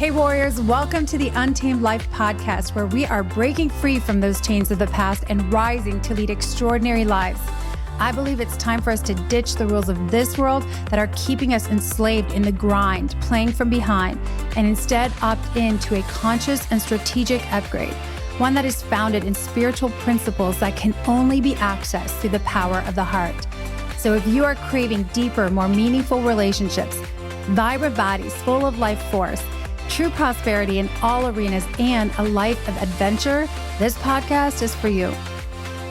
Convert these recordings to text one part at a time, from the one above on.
Hey warriors, welcome to the Untamed Life podcast, where we are breaking free from those chains of the past and rising to lead extraordinary lives. I believe it's time for us to ditch the rules of this world that are keeping us enslaved in the grind, playing from behind, and instead opt into a conscious and strategic upgrade, one that is founded in spiritual principles that can only be accessed through the power of the heart. So if you are craving deeper, more meaningful relationships, vibrant bodies full of life force, true prosperity in all arenas, and a life of adventure, this podcast is for you.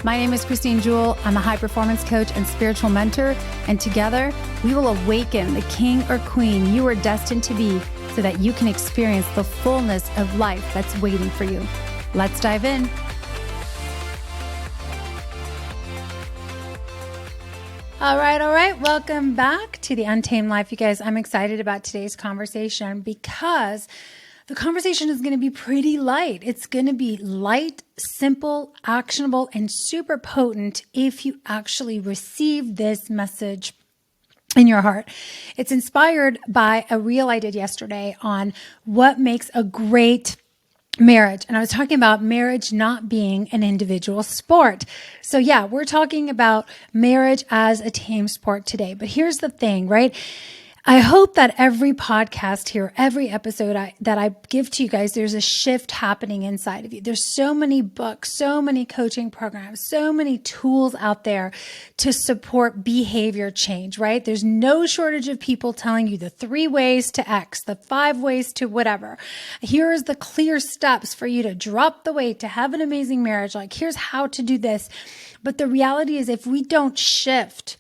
My name is Christine Jewell. I'm a high performance coach and spiritual mentor, and together we will awaken the king or queen you are destined to be so that you can experience the fullness of life that's waiting for you. Let's dive in. All right. Welcome back to the Untamed Life. You guys, I'm excited about today's conversation because the conversation is going to be pretty light. It's going to be light, simple, actionable, and super potent if you actually receive this message in your heart. It's inspired by a reel I did yesterday on what makes a great marriage. And I was talking about marriage not being an individual sport. So yeah, we're talking about marriage as a team sport today. But here's the thing, right? I hope that every podcast here, every episode that I give to you guys, there's a shift happening inside of you. There's so many books, so many coaching programs, so many tools out there to support behavior change, right? There's no shortage of people telling you the 3 ways to X, the 5 ways to whatever. Here's the clear steps for you to drop the weight, to have an amazing marriage. Like, here's how to do this. But the reality is, if we don't shift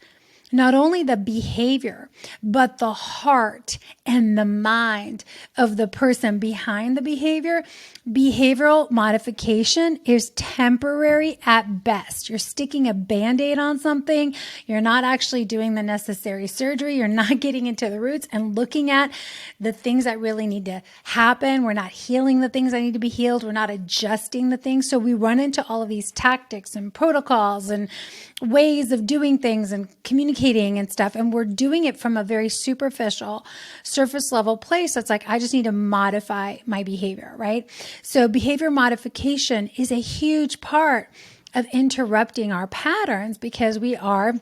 not only the behavior, but the heart and the mind of the person behind the behavior, behavioral modification is temporary at best. You're sticking a Band-Aid on something. You're not actually doing the necessary surgery. You're not getting into the roots and looking at the things that really need to happen. We're not healing the things that need to be healed. We're not adjusting the things. So we run into all of these tactics and protocols and ways of doing things and communicating and stuff. And we're doing it from a very superficial, surface level place. That's like, I just need to modify my behavior, right? So behavior modification is a huge part of interrupting our patterns, because we are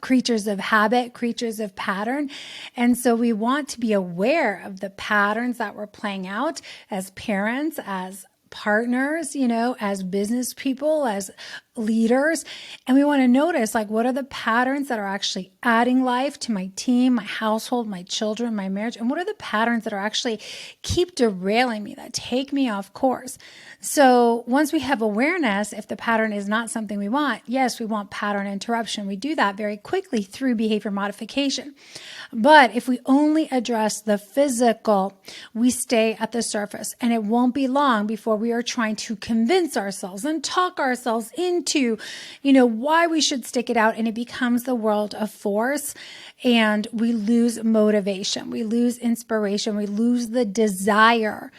creatures of habit, creatures of pattern. And so we want to be aware of the patterns that we're playing out as parents, as partners, as business people, as leaders. And we want to notice, like, what are the patterns that are actually adding life to my team, my household, my children, my marriage? And what are the patterns that are actually keep derailing me, that take me off course? So once we have awareness, if the pattern is not something we want, yes, we want pattern interruption. We do that very quickly through behavior modification. But if we only address the physical, we stay at the surface, and it won't be long before we are trying to convince ourselves and talk ourselves into, why we should stick it out. And it becomes the world of force, and we lose motivation. We lose inspiration. We lose the desire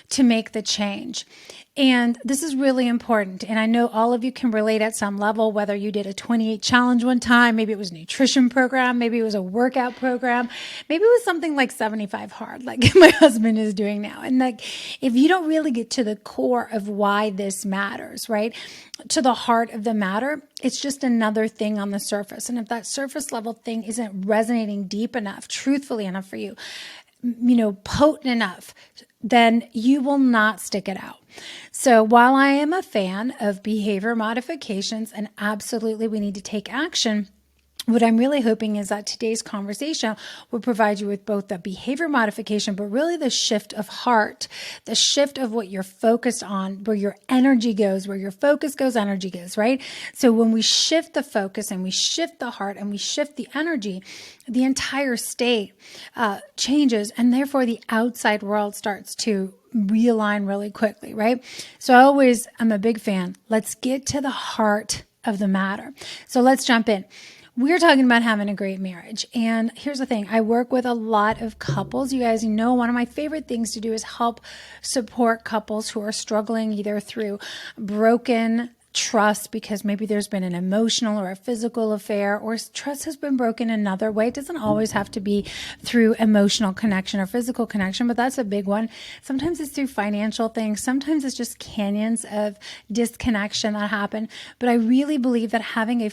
to make the change. And this is really important. And I know all of you can relate at some level, whether you did a 28 challenge one time, maybe it was a nutrition program, maybe it was a workout program, maybe it was something like 75 hard, like my husband is doing now. And like, if you don't really get to the core of why this matters, right? To the heart of the matter, it's just another thing on the surface. And if that surface level thing isn't resonating deep enough, truthfully enough for you, potent enough, then you will not stick it out. So while I am a fan of behavior modifications, and absolutely we need to take action, what I'm really hoping is that today's conversation will provide you with both the behavior modification, but really the shift of heart, the shift of what you're focused on, where your energy goes, where your focus goes, energy goes, right? So when we shift the focus and we shift the heart and we shift the energy, the entire state changes, and therefore the outside world starts to realign really quickly, right? So I'm a big fan. Let's get to the heart of the matter. So let's jump in. We're talking about having a great marriage. And here's the thing. I work with a lot of couples. You guys know one of my favorite things to do is help support couples who are struggling either through broken trust because maybe there's been an emotional or a physical affair, or trust has been broken another way. It doesn't always have to be through emotional connection or physical connection, but that's a big one. Sometimes it's through financial things. Sometimes it's just canyons of disconnection that happen. But I really believe that having a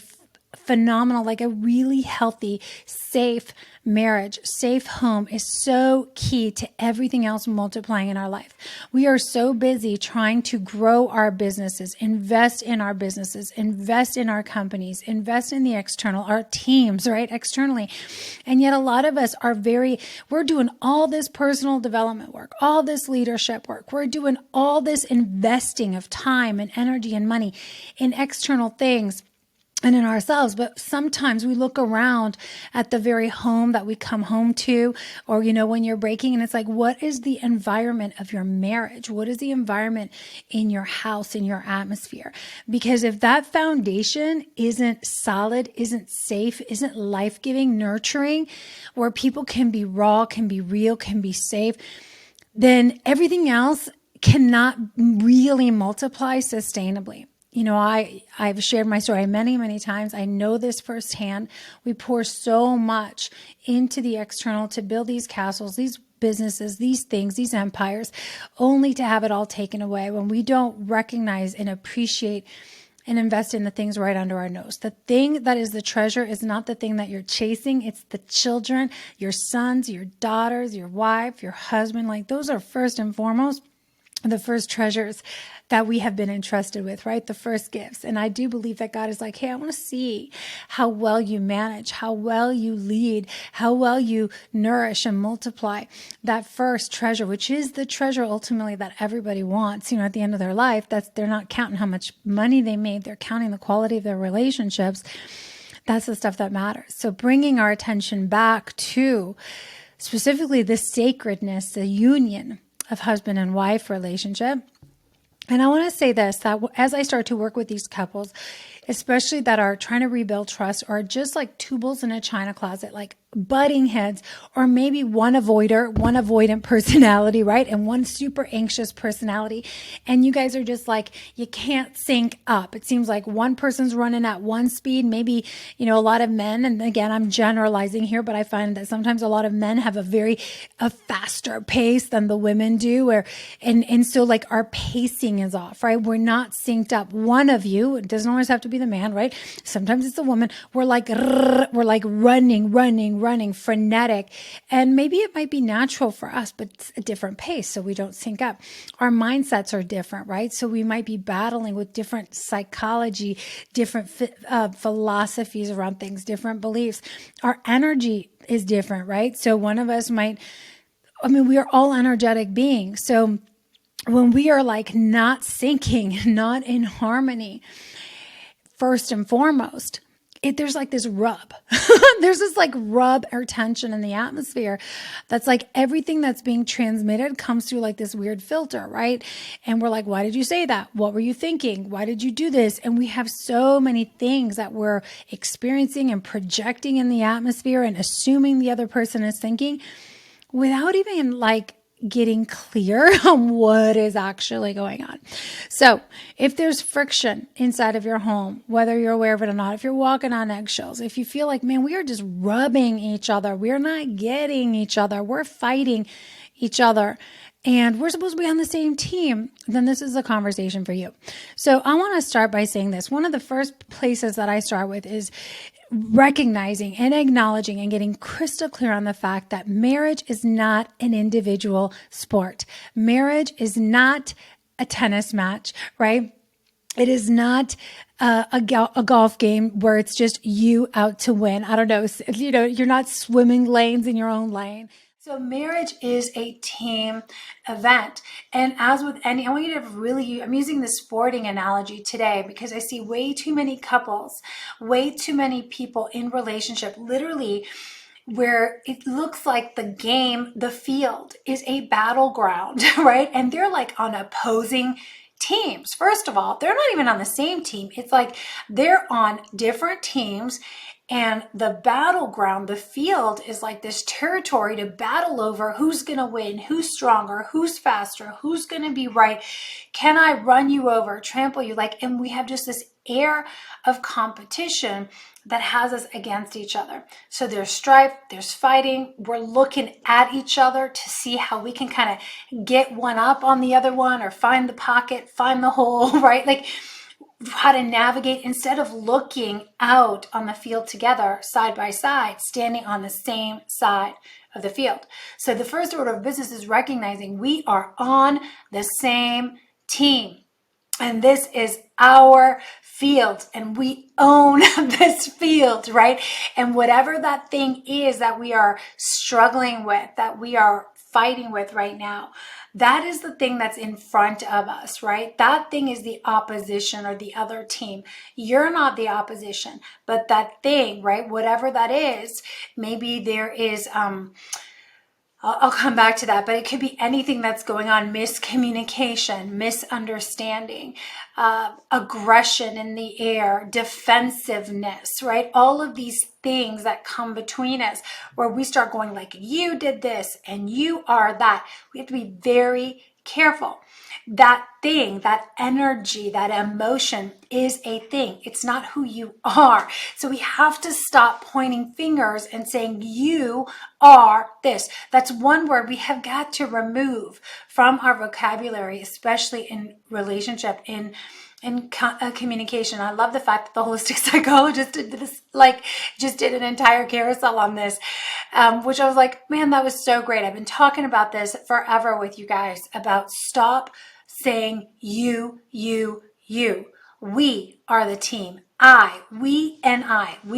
phenomenal, like a really healthy, safe marriage, safe home is so key to everything else multiplying in our life. We are so busy trying to grow our businesses, invest in our businesses, invest in our companies, invest in the external, our teams, right? Externally. And yet a lot of us are we're doing all this personal development work, all this leadership work. We're doing all this investing of time and energy and money in external things and in ourselves. But sometimes we look around at the very home that we come home to, or, when you're breaking, and it's like, what is the environment of your marriage? What is the environment in your house, in your atmosphere? Because if that foundation isn't solid, isn't safe, isn't life-giving, nurturing, where people can be raw, can be real, can be safe, then everything else cannot really multiply sustainably. I've shared my story many, many times. I know this firsthand. We pour so much into the external to build these castles, these businesses, these things, these empires, only to have it all taken away when we don't recognize and appreciate and invest in the things right under our nose. The thing that is the treasure is not the thing that you're chasing. It's the children, your sons, your daughters, your wife, your husband. Like, those are first and foremost the first treasures that we have been entrusted with, right? The first gifts. And I do believe that God is like, hey, I want to see how well you manage, how well you lead, how well you nourish and multiply that first treasure, which is the treasure ultimately that everybody wants, at the end of their life. They're not counting how much money they made. They're counting the quality of their relationships. That's the stuff that matters. So bringing our attention back to specifically the sacredness, the union of husband and wife relationship. And I want to say this, that as I start to work with these couples, especially that are trying to rebuild trust, or just like two bulls in a china closet, like butting heads, or maybe one avoidant personality, right? And one super anxious personality. And you guys are just like, you can't sync up. It seems like one person's running at one speed, maybe, a lot of men, and again, I'm generalizing here, but I find that sometimes a lot of men have a faster pace than the women do, and so like our pacing is off, right? We're not synced up. One of you, it doesn't always have to be the man, right? Sometimes it's the woman. We're like running, frenetic. And maybe it might be natural for us, but it's a different pace, so we don't sync up. Our mindsets are different, right? So we might be battling with different psychology, different philosophies around things, different beliefs. Our energy is different, right? So one of us we are all energetic beings. So when we are like not syncing, not in harmony, first and foremost, there's like this rub. There's this like rub or tension in the atmosphere that's like everything that's being transmitted comes through like this weird filter, right? And we're like, why did you say that? What were you thinking? Why did you do this? And we have so many things that we're experiencing and projecting in the atmosphere and assuming the other person is thinking without even like getting clear on what is actually going on. So if there's friction inside of your home, whether you're aware of it or not, if you're walking on eggshells, if you feel like, man, we are just rubbing each other, we're not getting each other, we're fighting each other, and we're supposed to be on the same team, then this is a conversation for you. So I want to start by saying this. One of the first places that I start with is recognizing and acknowledging and getting crystal clear on the fact that marriage is not an individual sport. Marriage is not a tennis match, right? It is not a golf game where it's just you out to win. I don't know. You're not swimming lanes in your own lane. So marriage is a team event. And as with I want you to I'm using the sporting analogy today because I see way too many couples, way too many people in relationship, literally where it looks like the field is a battleground, right? And they're like on opposing teams. First of all, they're not even on the same team. It's like they're on different teams And the battleground, the field, is like this territory to battle over who's going to win, who's stronger, who's faster, who's going to be right. Can I run you over, trample you? And we have just this air of competition that has us against each other. So there's strife, there's fighting. We're looking at each other to see how we can kind of get one up on the other one, or find the pocket, find the hole, right? How to navigate instead of looking out on the field together, side by side, standing on the same side of the field. So the first order of business is recognizing we are on the same team. And this is our field, and we own this field, right? And whatever that thing is that we are struggling with, that we are fighting with right now, that is the thing that's in front of us, right? That thing is the opposition or the other team. You're not the opposition, but that thing, right? Whatever that is, maybe there is, I'll come back to that, but it could be anything that's going on: miscommunication, misunderstanding, aggression in the air, defensiveness, right? All of these things that come between us where we start going like, you did this and you are that. We have to be very careful. That thing, that energy, that emotion is a thing. It's not who you are. So we have to stop pointing fingers and saying, you are this. That's one word we have got to remove from our vocabulary, especially in relationship, in communication. I love the fact that the holistic psychologist did this, just did an entire carousel on this, which I was like, man, that was so great. I've been talking about this forever with you guys about stop saying you. We are the team. We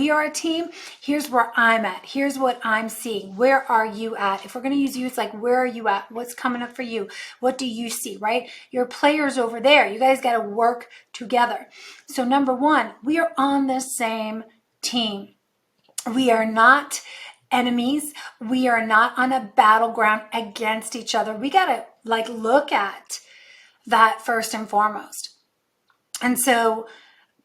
are a team. Here's where I'm at. Here's what I'm seeing. Where are you at? If we're going to use you, it's like, where are you at? What's coming up for you? What do you see, right? Your players over there. You guys got to work together. So number one, we are on the same team. We are not enemies. We are not on a battleground against each other. We got to look at that first and foremost. And so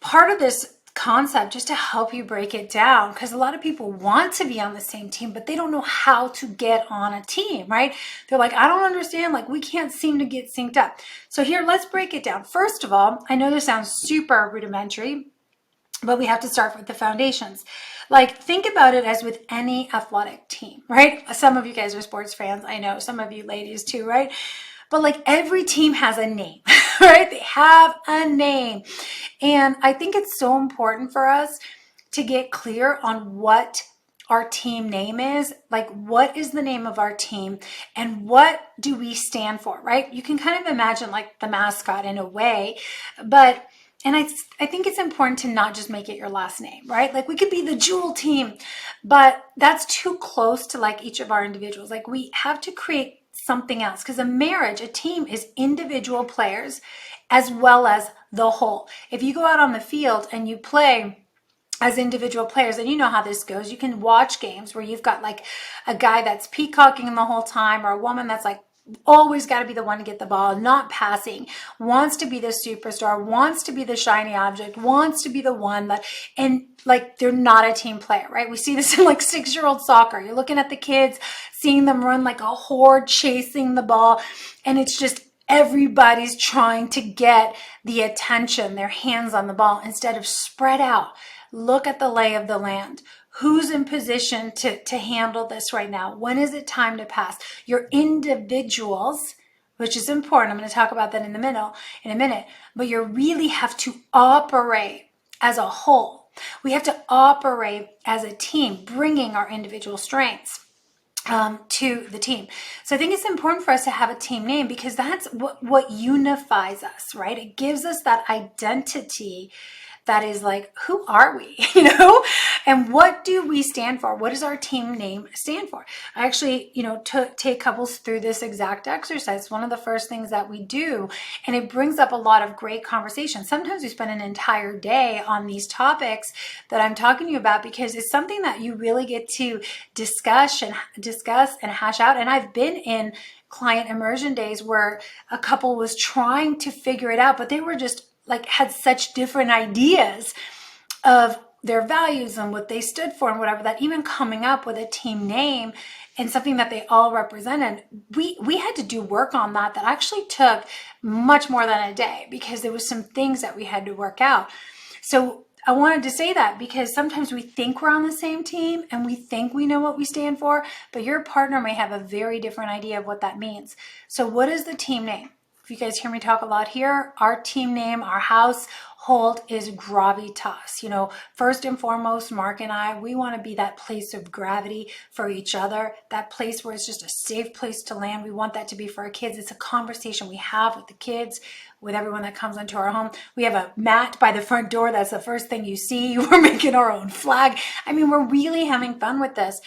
part of this concept, just to help you break it down, because a lot of people want to be on the same team, but they don't know how to get on a team, right? They're like, I don't understand. We can't seem to get synced up. So here, let's break it down. First of all, I know this sounds super rudimentary, but we have to start with the foundations. Think about it as with any athletic team, right? Some of you guys are sports fans. I know some of you ladies too, right? But every team has a name, right? They have a name. And I think it's so important for us to get clear on what our team name is. What is the name of our team and what do we stand for, right? You can kind of imagine the mascot in a way, and I think it's important to not just make it your last name, right? We could be the Jewel team, but that's too close to each of our individuals. We have to create something else, because a team is individual players as well as the whole. If you go out on the field and you play as individual players, and you know how this goes, you can watch games where you've got a guy that's peacocking the whole time, or a woman that's always got to be the one to get the ball, not passing, wants to be the superstar, wants to be the shiny object, wants to be the one that, and they're not a team player, right? We see this in 6-year-old soccer. You're looking at the kids, seeing them run like a horde, chasing the ball, and it's just everybody's trying to get the attention, their hands on the ball, instead of spread out. Look at the lay of the land. Who's in position to handle this right now? When is it time to pass? Your individuals, which is important. I'm going to talk about that in a minute. But you really have to operate as a whole. We have to operate as a team, bringing our individual strengths to the team. So I think it's important for us to have a team name, because that's what unifies us, right? It gives us that identity that is who are we, and what do we stand for? What does our team name stand for? I actually, take couples through this exact exercise. One of the first things that we do, and it brings up a lot of great conversation. Sometimes we spend an entire day on these topics that I'm talking to you about, because it's something that you really get to discuss and hash out. And I've been in client immersion days where a couple was trying to figure it out, but they were just had such different ideas of their values and what they stood for and whatever, that even coming up with a team name and something that they all represented, we had to do work on that actually took much more than a day, because there was some things that we had to work out. So I wanted to say that because sometimes we think we're on the same team and we think we know what we stand for, but your partner may have a very different idea of what that means. So what is the team name? If you guys hear me talk a lot here, our team name, our household is gravitas. You know, first and foremost, Mark and I, we want to be that place of gravity for each other, that place where it's just a safe place to land. We want that to be for our kids. It's a conversation we have with the kids, with everyone that comes into our home. We have a mat by the front door. That's the first thing you see. We're making our own flag. I mean, we're really having fun with this,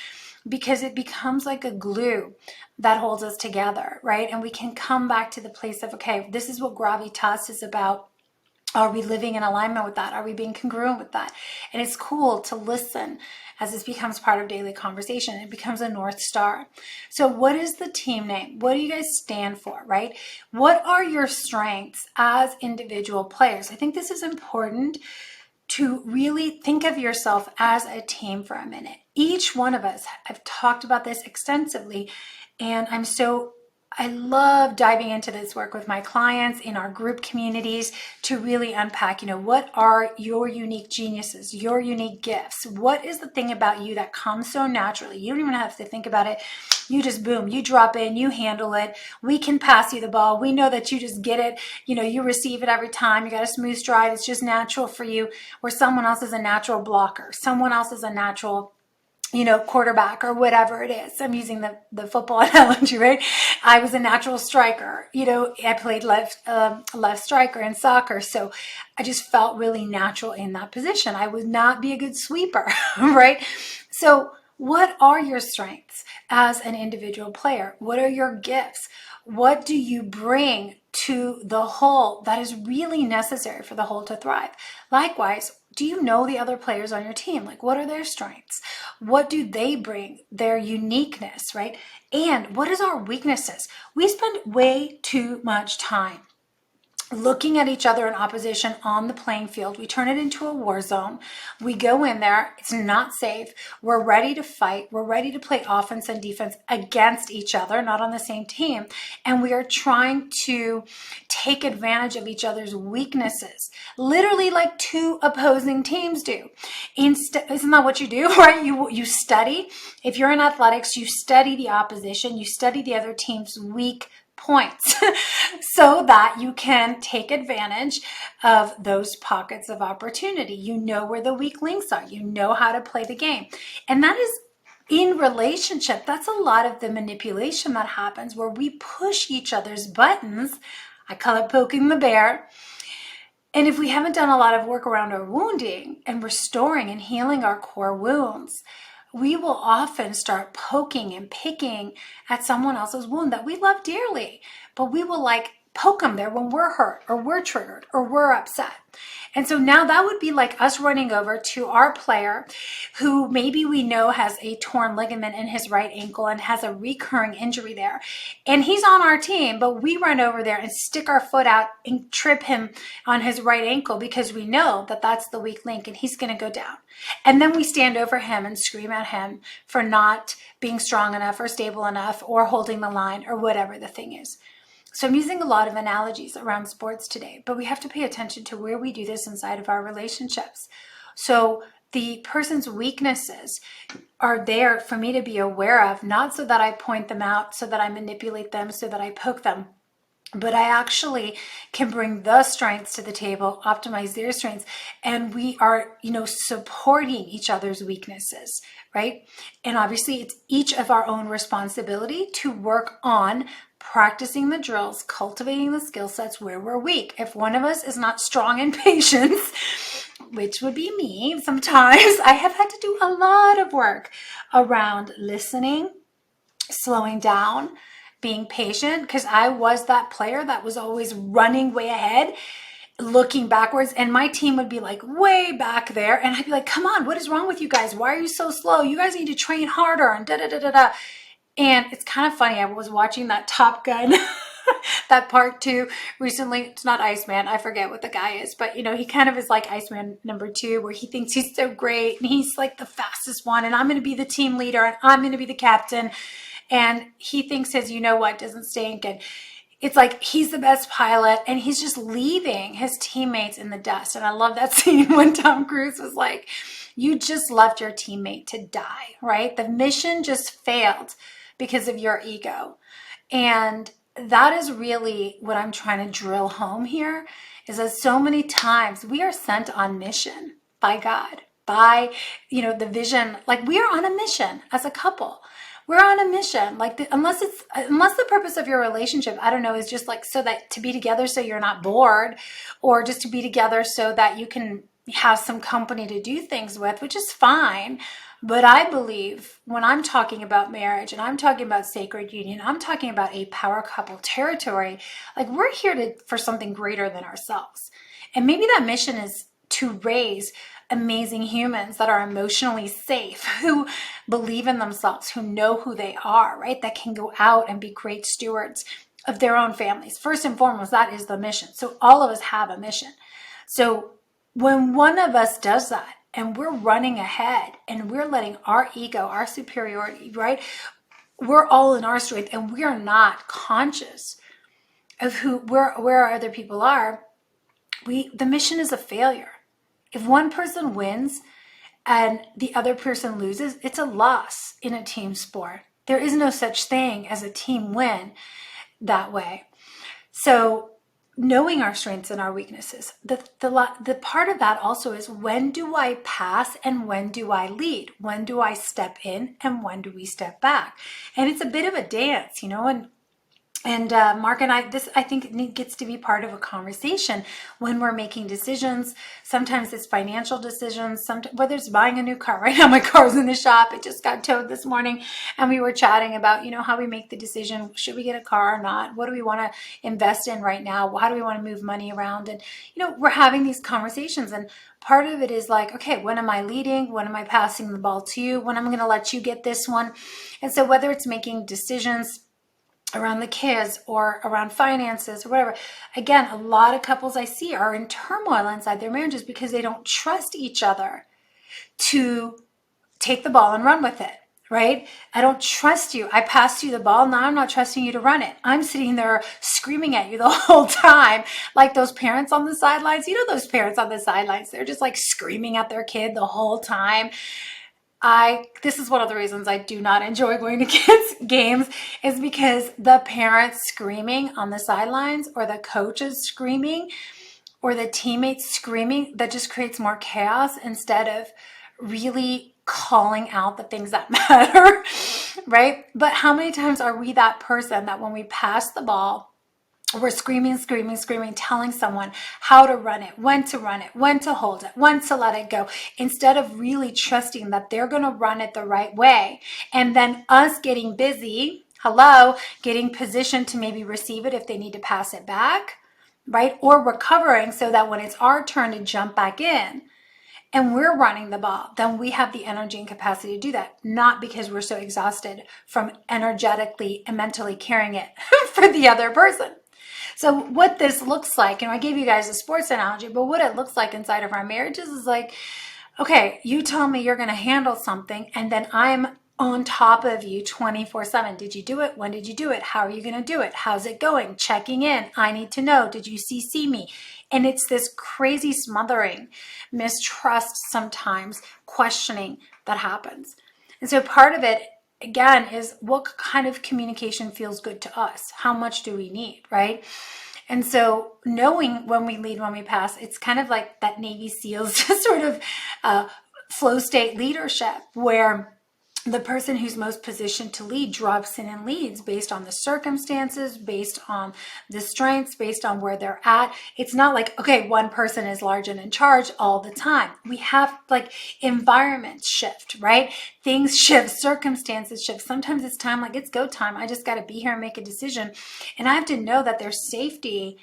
because it becomes like a glue that holds us together, right? And we can come back to the place of, okay, this is what gravitas is about. Are we living in alignment with that? Are we being congruent with that? And it's cool to listen as this becomes part of daily conversation. It becomes a North Star. So what is the team name? What do you guys stand for, right? What are your strengths as individual players? I think this is important to really think of yourself as a team for a minute. Each one of us, I've talked about this extensively, and I love diving into this work with my clients in our group communities to really unpack, what are your unique geniuses, your unique gifts? What is the thing about you that comes so naturally? You don't even have to think about it. You just boom, you drop in, you handle it. We can pass you the ball. We know that you just get it. You receive it every time. You got a smooth stride. It's just natural for you, where someone else is a natural blocker. Someone else is a natural quarterback or whatever it is. I'm using the football analogy, right? I was a natural striker. I played left striker in soccer. So I just felt really natural in that position. I would not be a good sweeper, right? So what are your strengths as an individual player? What are your gifts? What do you bring to the whole that is really necessary for the whole to thrive? Likewise, do you know the other players on your team? Like, what are their strengths? What do they bring? Their uniqueness, right? And what is our weaknesses? We spend way too much time looking at each other in opposition on the playing field. We turn it into a war zone. We go in there. It's not safe. We're ready to fight. We're ready to play offense and defense against each other, not on the same team. And we are trying to take advantage of each other's weaknesses, literally like two opposing teams do. Isn't that what you do, right? You study. If you're in athletics, you study the opposition. You study the other team's weak points so that you can take advantage of those pockets of opportunity. You know where the weak links are. You know how to play the game. And that is in relationship. That's a lot of the manipulation that happens, where we push each other's buttons. I call it poking the bear. And if we haven't done a lot of work around our wounding and restoring and healing our core wounds, we will often start poking and picking at someone else's wound that we love dearly, but we will poke them there when we're hurt or we're triggered or we're upset. And so now that would be like us running over to our player who maybe we know has a torn ligament in his right ankle and has a recurring injury there. And he's on our team, but we run over there and stick our foot out and trip him on his right ankle because we know that that's the weak link and he's going to go down. And then we stand over him and scream at him for not being strong enough or stable enough or holding the line or whatever the thing is. So I'm using a lot of analogies around sports today, but we have to pay attention to where we do this inside of our relationships. So the person's weaknesses are there for me to be aware of, not so that I point them out, so that I manipulate them, so that I poke them, but I actually can bring the strengths to the table, optimize their strengths, and we are, supporting each other's weaknesses, right? And obviously it's each of our own responsibility to work on practicing the drills, cultivating the skill sets where we're weak. If one of us is not strong in patience, which would be me sometimes, I have had to do a lot of work around listening, slowing down, being patient, because I was that player that was always running way ahead, looking backwards, and my team would be like way back there, and I'd be like, come on, what is wrong with you guys? Why are you so slow? You guys need to train harder, and da-da-da-da-da. And it's kind of funny, I was watching that Top Gun that part too recently. It's not Iceman. I forget what the guy is, but he kind of is like Iceman #2, where he thinks he's so great and he's like the fastest one, and I'm going to be the team leader and I'm going to be the captain. And he thinks his, doesn't stink. And it's like he's the best pilot, and he's just leaving his teammates in the dust. And I love that scene when Tom Cruise was like, you just left your teammate to die, right? The mission just failed because of your ego. And that is really what I'm trying to drill home here, is that so many times we are sent on mission by God, by, the vision. Like, we are on a mission as a couple. We're on a mission. Like, unless the purpose of your relationship, I don't know, is just like so that to be together so you're not bored, or just to be together so that you can have some company to do things with, which is fine. But I believe when I'm talking about marriage and I'm talking about sacred union, I'm talking about a power couple territory. Like, we're here for something greater than ourselves. And maybe that mission is to raise amazing humans that are emotionally safe, who believe in themselves, who know who they are, right? That can go out and be great stewards of their own families. First and foremost, that is the mission. So all of us have a mission. So when one of us does that, and we're running ahead and we're letting our ego, our superiority, right? We're all in our strength, and we are not conscious of where our other people are. The mission is a failure. If one person wins and the other person loses, it's a loss in a team sport. There is no such thing as a team win that way. So knowing our strengths and our weaknesses, the part of that also is, when do I pass and when do I lead? When do I step in and when do we step back? And it's a bit of a dance, and Mark and I think it gets to be part of a conversation when we're making decisions. Sometimes it's financial decisions, whether it's buying a new car. Right now my car's in the shop. It just got towed this morning, and we were chatting about, how we make the decision. Should we get a car or not? What do we want to invest in right now? How do we want to move money around? And, we're having these conversations, and part of it is like, okay, when am I leading? When am I passing the ball to you? When am I going to let you get this one? And so whether it's making decisions around the kids or around finances or whatever. Again, a lot of couples I see are in turmoil inside their marriages because they don't trust each other to take the ball and run with it, right? I don't trust you. I passed you the ball. Now I'm not trusting you to run it. I'm sitting there screaming at you the whole time, like those parents on the sidelines. Those parents on the sidelines, they're just like screaming at their kid the whole time. This is one of the reasons I do not enjoy going to kids' games, is because the parents screaming on the sidelines, or the coaches screaming, or the teammates screaming, that just creates more chaos instead of really calling out the things that matter, right? But how many times are we that person that when we pass the ball, we're screaming, telling someone how to run it, when to hold it, when to let it go, instead of really trusting that they're going to run it the right way. And then us getting busy, getting positioned to maybe receive it if they need to pass it back, right? Or recovering so that when it's our turn to jump back in and we're running the ball, then we have the energy and capacity to do that, not because we're so exhausted from energetically and mentally carrying it for the other person. So what this looks like, and I gave you guys a sports analogy, but what it looks like inside of our marriages is like, okay, you tell me you're going to handle something, and then I'm on top of you 24/7. Did you do it? When did you do it? How are you going to do it? How's it going? Checking in. I need to know. Did you CC me? And it's this crazy smothering, mistrust, sometimes questioning that happens. And so part of it, again, is what kind of communication feels good to us? How much do we need, right? And so knowing when we lead, when we pass, it's kind of like that Navy SEALs sort of flow state leadership, where the person who's most positioned to lead drops in and leads based on the circumstances, based on the strengths, based on where they're at. It's not like, okay, one person is large and in charge all the time. We have like environments shift, right? Things shift, circumstances shift. Sometimes it's time, like it's go time. I just got to be here and make a decision. And I have to know that there's safety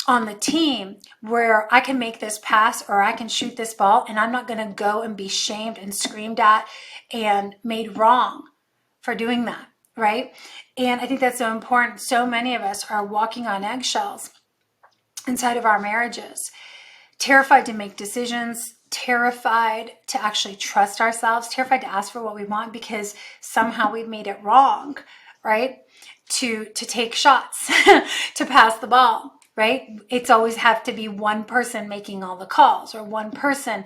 on the team where I can make this pass or I can shoot this ball, and I'm not going to go and be shamed and screamed at and made wrong for doing that, right? And I think that's so important. So many of us are walking on eggshells inside of our marriages, terrified to make decisions, terrified to actually trust ourselves, terrified to ask for what we want because somehow we've made it wrong, right? To take shots, to pass the ball, right? It's always have to be one person making all the calls or one person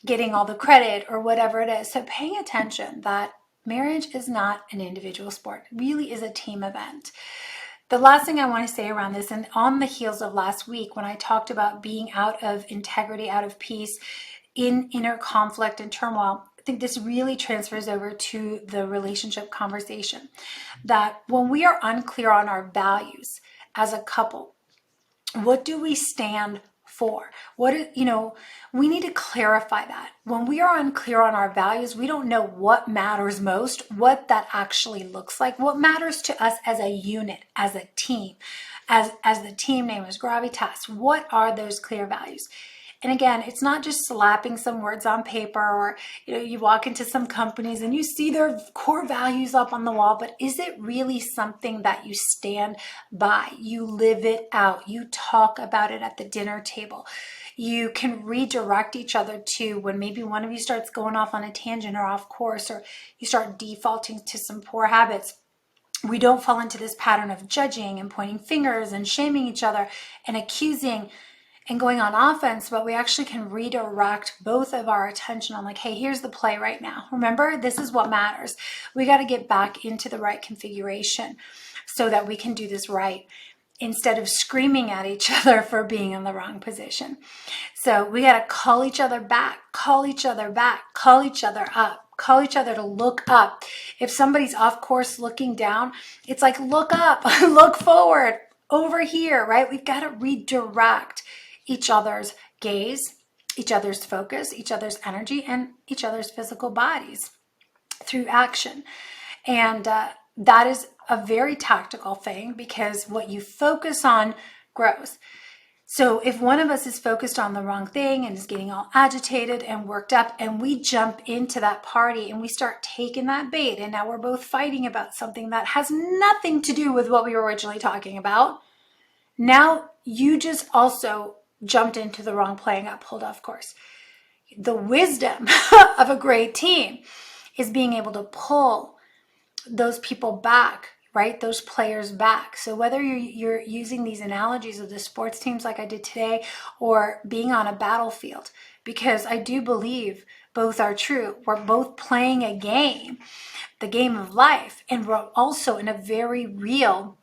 getting all the credit or whatever it is. So paying attention that marriage is not an individual sport. It really is a team event. The last thing I want to say around this, and on the heels of last week when I talked about being out of integrity, out of peace, in inner conflict and turmoil, I think this really transfers over to the relationship conversation. That when we are unclear on our values as a couple, what do we stand for? We need to clarify that. When we are unclear on our values, we don't know what matters most, what that actually looks like, what matters to us as a unit, as a team, as the team name is gravitas. What are those clear values? And again, it's not just slapping some words on paper, or you walk into some companies and you see their core values up on the wall, but is it really something that you stand by? You live it out. You talk about it at the dinner table. You can redirect each other to when maybe one of you starts going off on a tangent or off course, or you start defaulting to some poor habits. We don't fall into this pattern of judging and pointing fingers and shaming each other and accusing and going on offense, but we actually can redirect both of our attention on like, hey, here's the play right now. Remember, this is what matters. We got to get back into the right configuration so that we can do this right instead of screaming at each other for being in the wrong position. So we got to call each other back, call each other back, call each other up, call each other to look up. If somebody's off course looking down, it's like, look up, look forward, over here, right? We've got to redirect each other's gaze, each other's focus, each other's energy, and each other's physical bodies through action. And that is a very tactical thing because what you focus on grows. So if one of us is focused on the wrong thing and is getting all agitated and worked up, and we jump into that party and we start taking that bait, and now we're both fighting about something that has nothing to do with what we were originally talking about, now you just also jumped into the wrong play and got pulled off course. The wisdom of a great team is being able to pull those people back, right? Those players back. So whether you're using these analogies of the sports teams like I did today, or being on a battlefield, because I do believe both are true. We're both playing a game, the game of life, and we're also in a very real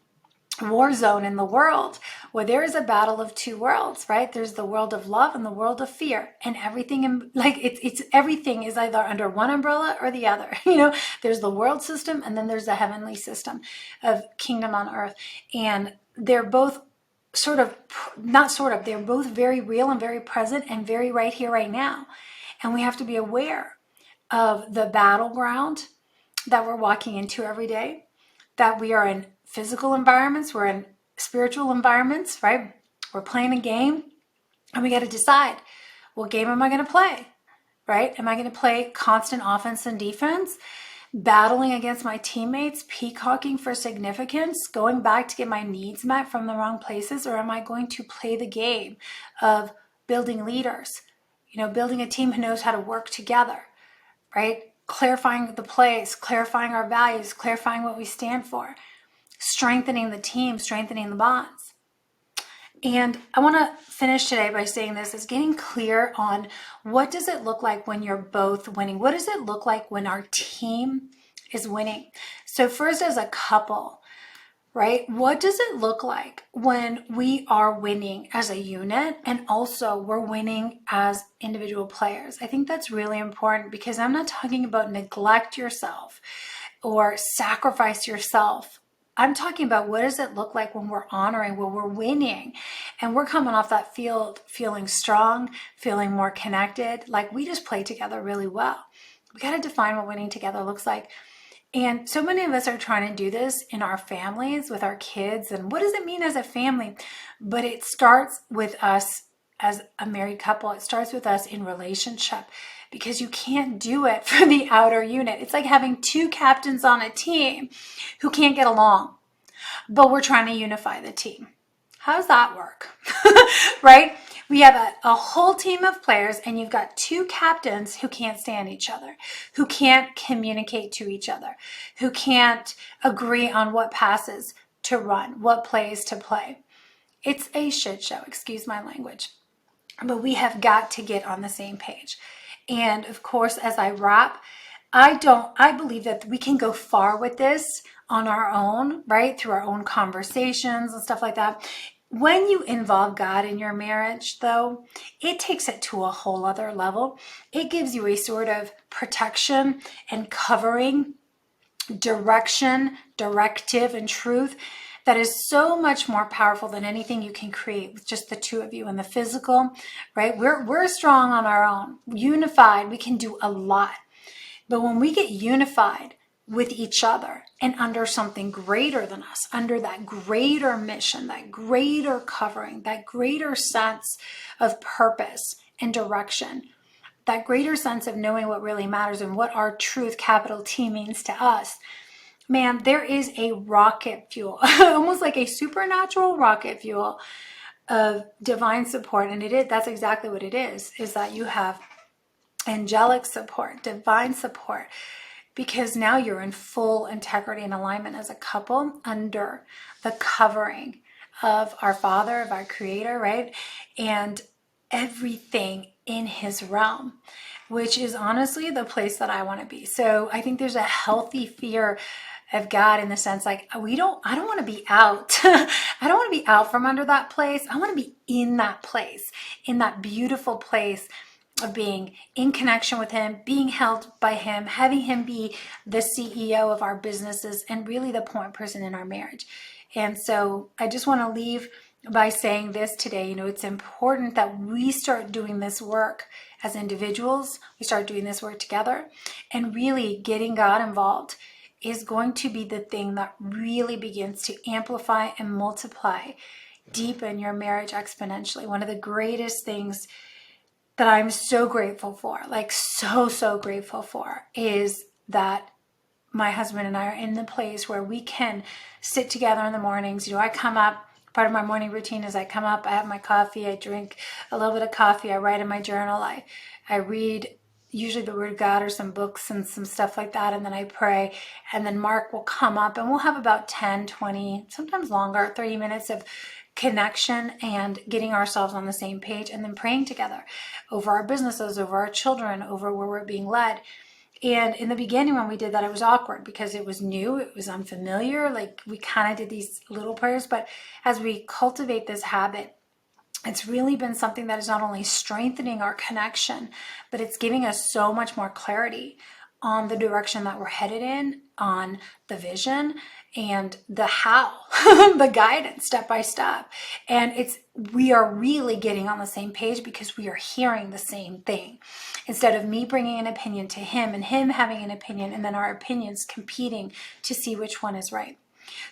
war zone in the world where there is a battle of two worlds, right? There's the world of love and the world of fear, and everything everything is either under one umbrella or the other. There's the world system, and then there's the heavenly system of kingdom on earth, and they're both they're both very real and very present and very right here, right now. And we have to be aware of the battleground that we're walking into every day, that we are in physical environments, we're in spiritual environments, right? We're playing a game, and we got to decide, what game am I going to play, right? Am I going to play constant offense and defense, battling against my teammates, peacocking for significance, going back to get my needs met from the wrong places, or am I going to play the game of building leaders, building a team who knows how to work together, right? Clarifying the plays, clarifying our values, clarifying what we stand for, strengthening the team, strengthening the bonds. And I want to finish today by saying this is getting clear on what does it look like when you're both winning? What does it look like when our team is winning? So first, as a couple, right? What does it look like when we are winning as a unit, and also we're winning as individual players? I think that's really important, because I'm not talking about neglect yourself or sacrifice yourself. I'm talking about what does it look like when we're honoring, when we're winning, and we're coming off that field feeling strong, feeling more connected, like we just play together really well. We got to define what winning together looks like. And so many of us are trying to do this in our families with our kids. And what does it mean as a family? But it starts with us as a married couple. It starts with us in relationship. because you can't do it for the outer unit. It's like having two captains on a team who can't get along, but we're trying to unify the team. How does that work? Right? We have a whole team of players, and you've got two captains who can't stand each other, who can't communicate to each other, who can't agree on what passes to run, what plays to play. It's a shit show, excuse my language. But we have got to get on the same page. And of course, as I wrap, I believe that we can go far with this on our own, right? Through our own conversations and stuff like that. When you involve God in your marriage, though, it takes it to a whole other level. It gives you a sort of protection and covering, direction, directive, and truth that is so much more powerful than anything you can create with just the two of you in the physical, right? We're strong on our own. Unified, we can do a lot. But when we get unified with each other and under something greater than us, under that greater mission, that greater covering, that greater sense of purpose and direction, that greater sense of knowing what really matters and what our truth, capital T, means to us, man, there is a rocket fuel, almost like a supernatural rocket fuel of divine support. And that's exactly what it is that you have angelic support, divine support, because now you're in full integrity and alignment as a couple under the covering of our Father, of our Creator, right? And everything in His realm, which is honestly the place that I want to be. So I think there's a healthy fear of God in the sense like I don't want to be out. I don't want to be out from under that place. I want to be in that place, in that beautiful place of being in connection with Him, being held by Him, having Him be the CEO of our businesses and really the point person in our marriage. And so I just want to leave by saying this today. It's important that we start doing this work as individuals. We start doing this work together, and really getting God involved is going to be the thing that really begins to amplify and multiply, deepen your marriage exponentially. One of the greatest things that I'm so grateful for, like so grateful for, is that my husband and I are in the place where we can sit together in the mornings. I come up, part of my morning routine is I come up, I have my coffee, I drink a little bit of coffee, I write in my journal, I read usually the Word of God or some books and some stuff like that, and then I pray, and then Mark will come up and we'll have about 10, 20, sometimes longer, 30 minutes of connection and getting ourselves on the same page, and then praying together over our businesses, over our children, over where we're being led. And in the beginning when we did that, it was awkward because it was new, it was unfamiliar, like we kind of did these little prayers. But as we cultivate this habit, it's really been something that is not only strengthening our connection, but it's giving us so much more clarity on the direction that we're headed in, on the vision and the how, the guidance step by step. And we are really getting on the same page because we are hearing the same thing. Instead of me bringing an opinion to him and him having an opinion and then our opinions competing to see which one is right.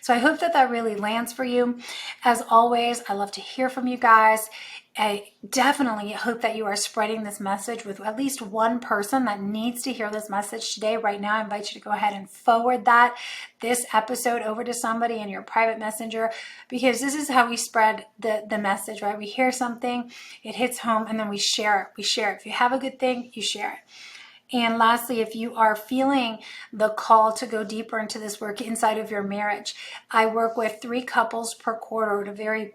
So I hope that really lands for you. As always, I love to hear from you guys. I definitely hope that you are spreading this message with at least one person that needs to hear this message today. Right now, I invite you to go ahead and forward this episode over to somebody in your private messenger, because this is how we spread the message, right? We hear something, it hits home, and then we share it. If you have a good thing, you share it. And lastly, if you are feeling the call to go deeper into this work inside of your marriage, I work with 3 couples per quarter at a very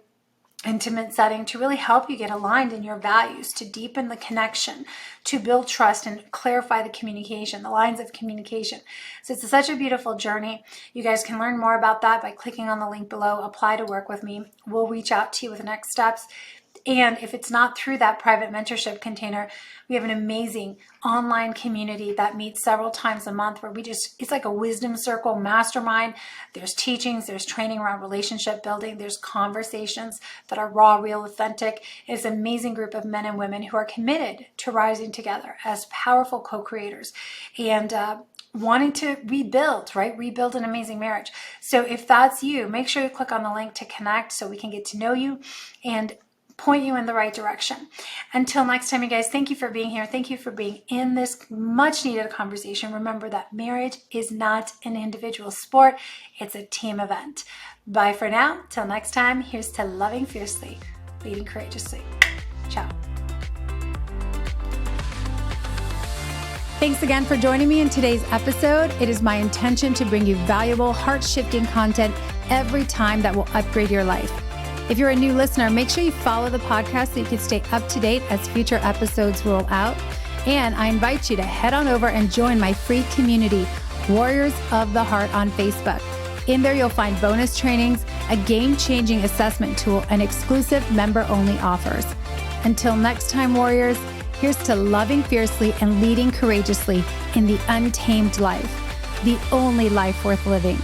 intimate setting to really help you get aligned in your values, to deepen the connection, to build trust and clarify the communication, the lines of communication. So it's such a beautiful journey. You guys can learn more about that by clicking on the link below. Apply to work with me. We'll reach out to you with next steps. And if it's not through that private mentorship container, we have an amazing online community that meets several times a month where it's like a wisdom circle mastermind. There's teachings, there's training around relationship building, there's conversations that are raw, real, authentic. It's an amazing group of men and women who are committed to rising together as powerful co-creators and wanting to rebuild an amazing marriage. So if that's you, make sure you click on the link to connect so we can get to know you. And point you in the right direction. Until next time, you guys, thank you for being here. Thank you for being in this much needed conversation. Remember that marriage is not an individual sport. It's a team event. Bye for now. Till next time, here's to loving fiercely, leading courageously. Ciao. Thanks again for joining me in today's episode. It is my intention to bring you valuable, heart-shifting content every time that will upgrade your life. If you're a new listener, make sure you follow the podcast so you can stay up to date as future episodes roll out. And I invite you to head on over and join my free community, Warriors of the Heart, on Facebook. In there, you'll find bonus trainings, a game-changing assessment tool, and exclusive member-only offers. Until next time, warriors, here's to loving fiercely and leading courageously in the untamed life, the only life worth living.